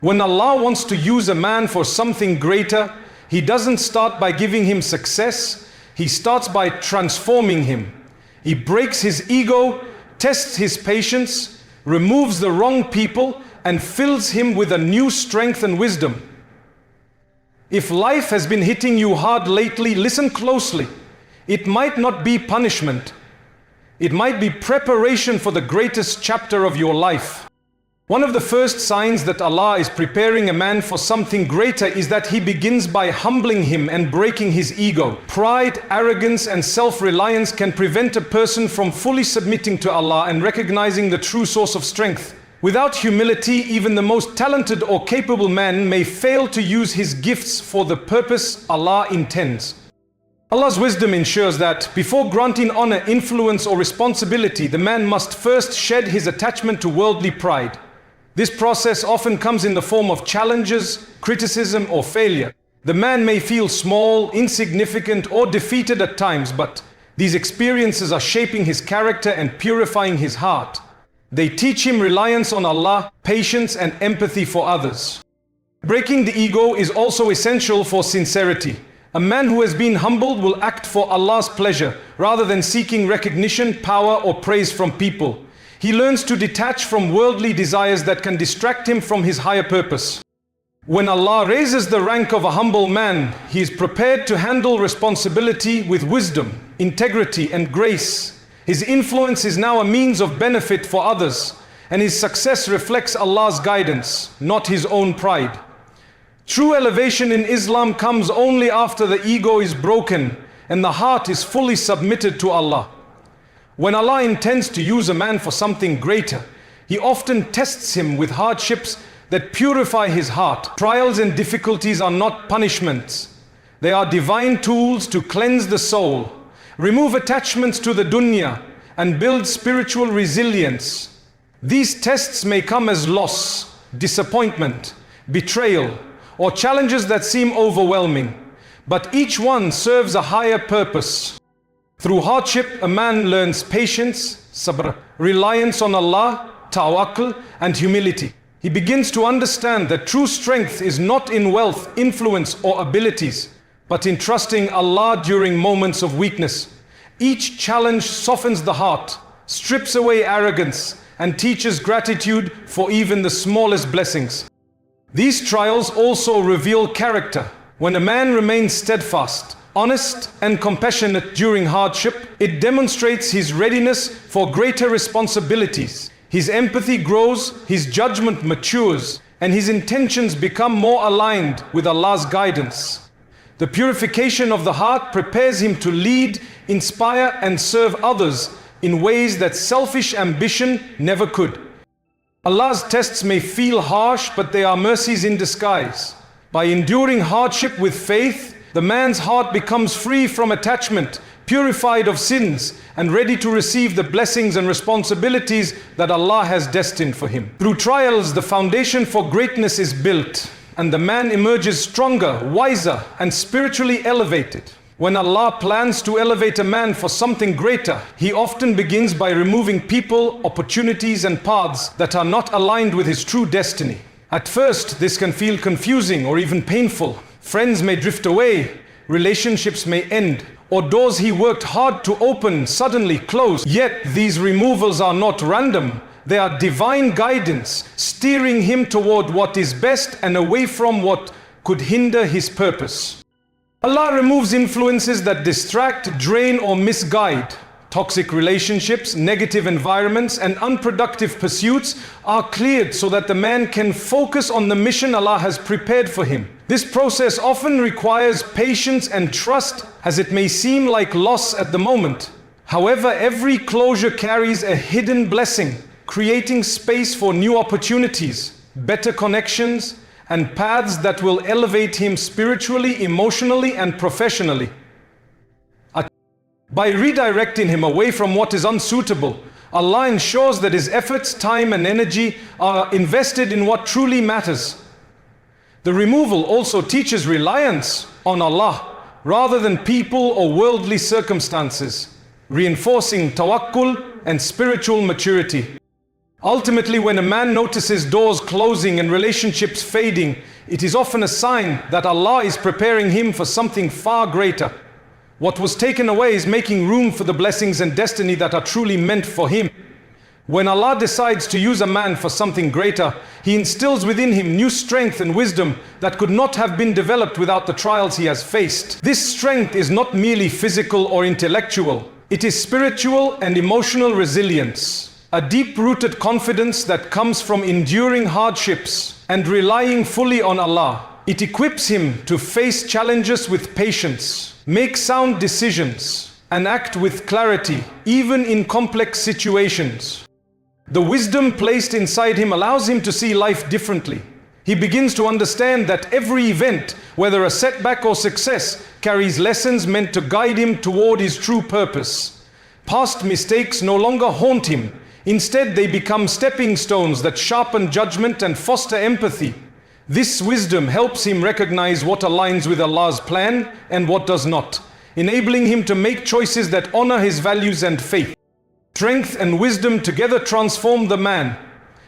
When Allah wants to use a man for something greater, He doesn't start by giving him success, He starts by transforming him. He breaks his ego, tests his patience, removes the wrong people, and fills him with a new strength and wisdom. If life has been hitting you hard lately, listen closely. It might not be punishment. It might be preparation for the greatest chapter of your life. One of the first signs that Allah is preparing a man for something greater is that He begins by humbling him and breaking his ego. Pride, arrogance, and self-reliance can prevent a person from fully submitting to Allah and recognizing the true source of strength. Without humility, even the most talented or capable man may fail to use his gifts for the purpose Allah intends. Allah's wisdom ensures that before granting honor, influence, or responsibility, the man must first shed his attachment to worldly pride. This process often comes in the form of challenges, criticism, or failure. The man may feel small, insignificant, or defeated at times, but these experiences are shaping his character and purifying his heart. They teach him reliance on Allah, patience, and empathy for others. Breaking the ego is also essential for sincerity. A man who has been humbled will act for Allah's pleasure rather than seeking recognition, power, or praise from people. He learns to detach from worldly desires that can distract him from his higher purpose. When Allah raises the rank of a humble man, he is prepared to handle responsibility with wisdom, integrity, and grace. His influence is now a means of benefit for others, and his success reflects Allah's guidance, not his own pride. True elevation in Islam comes only after the ego is broken and the heart is fully submitted to Allah. When Allah intends to use a man for something greater, He often tests him with hardships that purify his heart. Trials and difficulties are not punishments. They are divine tools to cleanse the soul, remove attachments to the dunya, and build spiritual resilience. These tests may come as loss, disappointment, betrayal, or challenges that seem overwhelming, but each one serves a higher purpose. Through hardship, a man learns patience, sabr, reliance on Allah, tawakkul, and humility. He begins to understand that true strength is not in wealth, influence, or abilities, but in trusting Allah during moments of weakness. Each challenge softens the heart, strips away arrogance, and teaches gratitude for even the smallest blessings. These trials also reveal character. When a man remains steadfast, honest, and compassionate during hardship, it demonstrates his readiness for greater responsibilities. His empathy grows, his judgment matures, and his intentions become more aligned with Allah's guidance. The purification of the heart prepares him to lead, inspire, and serve others in ways that selfish ambition never could. Allah's tests may feel harsh, but they are mercies in disguise. By enduring hardship with faith, the man's heart becomes free from attachment, purified of sins, and ready to receive the blessings and responsibilities that Allah has destined for him. Through trials, the foundation for greatness is built, and the man emerges stronger, wiser, and spiritually elevated. When Allah plans to elevate a man for something greater, He often begins by removing people, opportunities, and paths that are not aligned with his true destiny. At first, this can feel confusing or even painful. Friends may drift away, relationships may end, or doors he worked hard to open suddenly close. Yet these removals are not random. They are divine guidance, steering him toward what is best and away from what could hinder his purpose. Allah removes influences that distract, drain, or misguide. Toxic relationships, negative environments, and unproductive pursuits are cleared so that the man can focus on the mission Allah has prepared for him. This process often requires patience and trust, as it may seem like loss at the moment. However, every closure carries a hidden blessing, creating space for new opportunities, better connections, and paths that will elevate him spiritually, emotionally, and professionally. By redirecting him away from what is unsuitable, Allah ensures that his efforts, time, and energy are invested in what truly matters. The removal also teaches reliance on Allah rather than people or worldly circumstances, reinforcing tawakkul and spiritual maturity. Ultimately, when a man notices doors closing and relationships fading, it is often a sign that Allah is preparing him for something far greater. What was taken away is making room for the blessings and destiny that are truly meant for him. When Allah decides to use a man for something greater, He instills within him new strength and wisdom that could not have been developed without the trials he has faced. This strength is not merely physical or intellectual. It is spiritual and emotional resilience, a deep-rooted confidence that comes from enduring hardships and relying fully on Allah. It equips him to face challenges with patience, make sound decisions, and act with clarity, even in complex situations. The wisdom placed inside him allows him to see life differently. He begins to understand that every event, whether a setback or success, carries lessons meant to guide him toward his true purpose. Past mistakes no longer haunt him. Instead, they become stepping stones that sharpen judgment and foster empathy. This wisdom helps him recognize what aligns with Allah's plan and what does not, enabling him to make choices that honor his values and faith. Strength and wisdom together transform the man.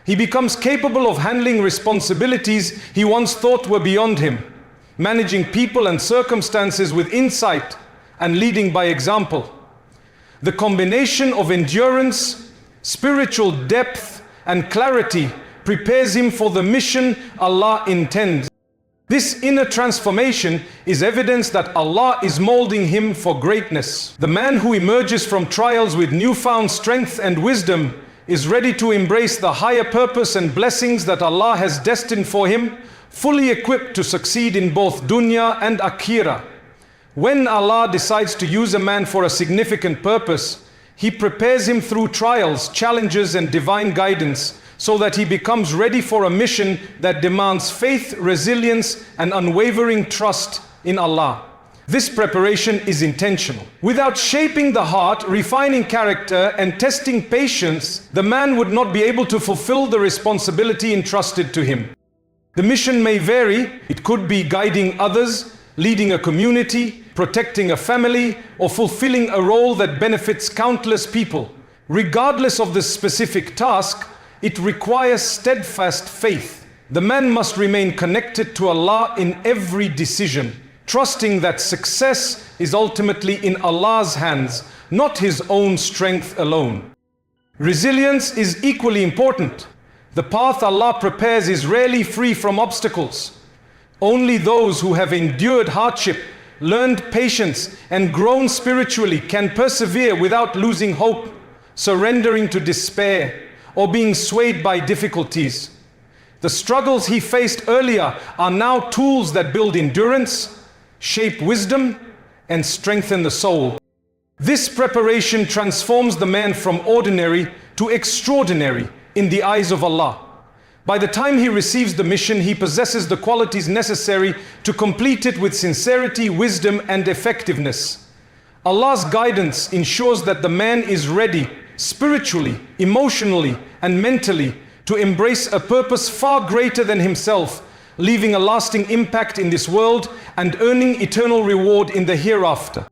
He becomes capable of handling responsibilities he once thought were beyond him, managing people and circumstances with insight and leading by example. The combination of endurance, spiritual depth, and clarity prepares him for the mission Allah intends. This inner transformation is evidence that Allah is molding him for greatness. The man who emerges from trials with newfound strength and wisdom is ready to embrace the higher purpose and blessings that Allah has destined for him, fully equipped to succeed in both dunya and akhirah. When Allah decides to use a man for a significant purpose, He prepares him through trials, challenges, and divine guidance, so that he becomes ready for a mission that demands faith, resilience, and unwavering trust in Allah. This preparation is intentional. Without shaping the heart, refining character, and testing patience, the man would not be able to fulfill the responsibility entrusted to him. The mission may vary. It could be guiding others, leading a community, protecting a family, or fulfilling a role that benefits countless people. Regardless of the specific task, it requires steadfast faith. The man must remain connected to Allah in every decision, trusting that success is ultimately in Allah's hands, not his own strength alone. Resilience is equally important. The path Allah prepares is rarely free from obstacles. Only those who have endured hardship, learned patience, and grown spiritually can persevere without losing hope, surrendering to despair, or being swayed by difficulties. The struggles he faced earlier are now tools that build endurance, shape wisdom, and strengthen the soul. This preparation transforms the man from ordinary to extraordinary in the eyes of Allah. By the time he receives the mission, he possesses the qualities necessary to complete it with sincerity, wisdom, and effectiveness. Allah's guidance ensures that the man is ready spiritually, emotionally, and mentally to embrace a purpose far greater than himself, leaving a lasting impact in this world and earning eternal reward in the hereafter.